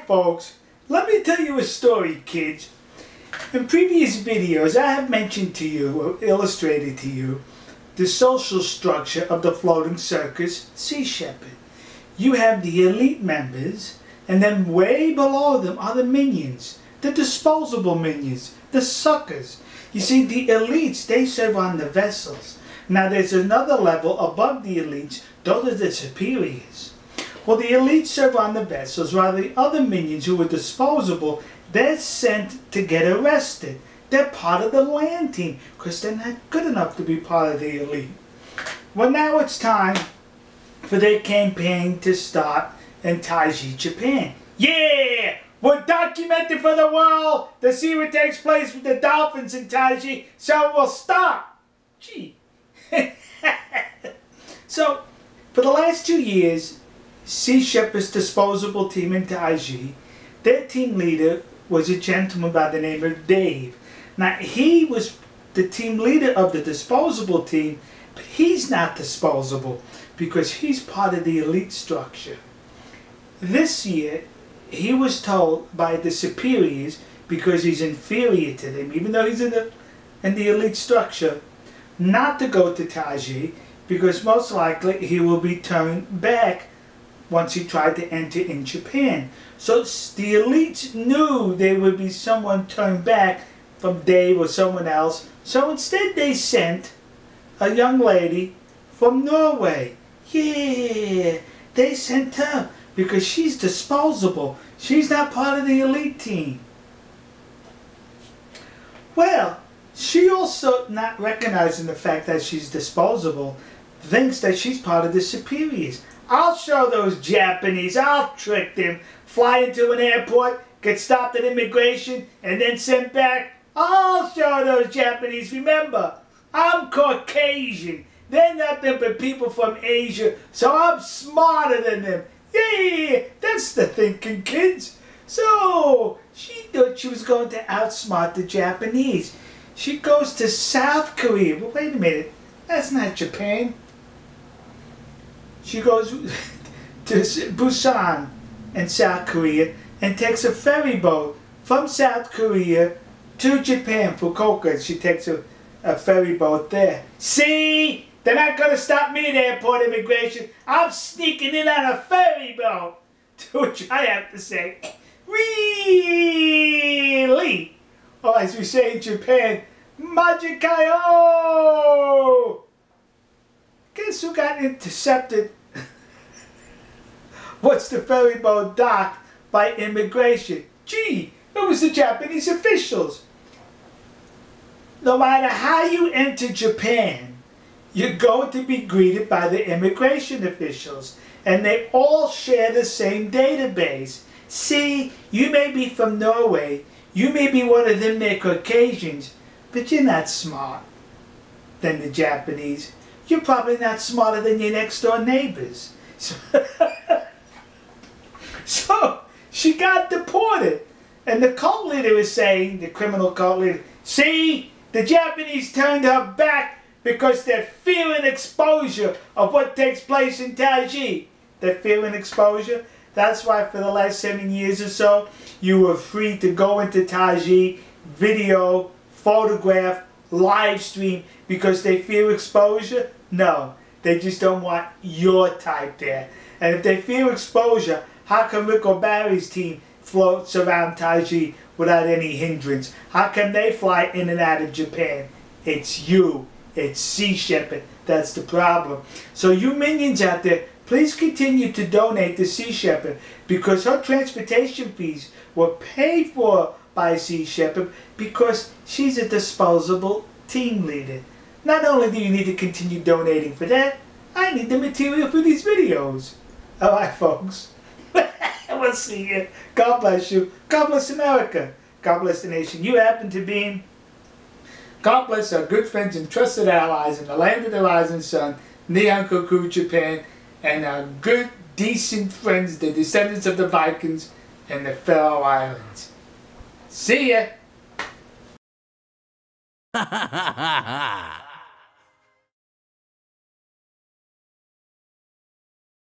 Alright folks, let me tell you a story, kids. In previous videos I have mentioned to you, or illustrated to you, the social structure of the floating circus Sea Shepherd. You have the elite members, and then way below them are the minions, the disposable minions, the suckers. You see, the elites, they serve on the vessels. Now there's another level above the elites, those are the superiors. Well, the elites serve on the vessels, while the other minions who are disposable, they're sent to get arrested. They're part of the land team, because they're not good enough to be part of the elite. Well, now it's time for their campaign to start in Taiji, Japan. Yeah! We're documented for the world to see what takes place with the dolphins in Taiji, so we'll start. Gee. So, for the last 2 years, Sea Shepherd's disposable team in Taiji, their team leader was a gentleman by the name of Dave. Now, he was the team leader of the disposable team, but he's not disposable because he's part of the elite structure. This year, he was told by the superiors, because he's inferior to them, even though he's in the elite structure, not to go to Taiji, because most likely he will be turned back once he tried to enter in Japan. So the elites knew there would be someone turned back from Dave or someone else. So instead they sent a young lady from Norway. Yeah, they sent her because she's disposable. She's not part of the elite team. Well, she also, not recognizing the fact that she's disposable, thinks that she's part of the superiors. I'll show those Japanese, I'll trick them, fly into an airport, get stopped at immigration, and then sent back. I'll show those Japanese, remember, I'm Caucasian. They're nothing but people from Asia, so I'm smarter than them. Yeah, that's the thinking, kids. So, she thought she was going to outsmart the Japanese. She goes to South Korea, but wait a minute, that's not Japan. She goes to Busan in South Korea and takes a ferry boat from South Korea to Japan, Fukuoka. She takes a ferry boat there. See? They're not going to stop me at airport immigration. I'm sneaking in on a ferry boat. To which I have to say, really? Or as we say in Japan, Majikayo! Guess who got intercepted? What's the ferry boat docked by immigration? Gee, it was the Japanese officials. No matter how you enter Japan, you're going to be greeted by the immigration officials. And they all share the same database. See, you may be from Norway, you may be one of them, they're Caucasians, but you're not smart than the Japanese. You're probably not smarter than your next door neighbors. So she got deported. And the cult leader is saying, the criminal cult leader, see, the Japanese turned her back because they're fearing exposure of what takes place in Taiji. They're fearing exposure. That's why for the last 7 years or so, you were free to go into Taiji, video, photograph, live stream, because they fear exposure? No, they just don't want your type there. And if they fear exposure, how come Rick O'Barry's team floats around Taiji without any hindrance? How come they fly in and out of Japan? It's you. It's Sea Shepherd. That's the problem. So you minions out there, please continue to donate to Sea Shepherd, because her transportation fees were paid for by Sea Shepherd because she's a disposable team leader. Not only do you need to continue donating for that, I need the material for these videos. Alright folks, we'll see you. God bless you. God bless America. God bless the nation you happen to be in. God bless our good friends and trusted allies in the land of the rising sun, Kenkaku, Japan, and our good, decent friends, the descendants of the Vikings and the Faroe Islands. See ya!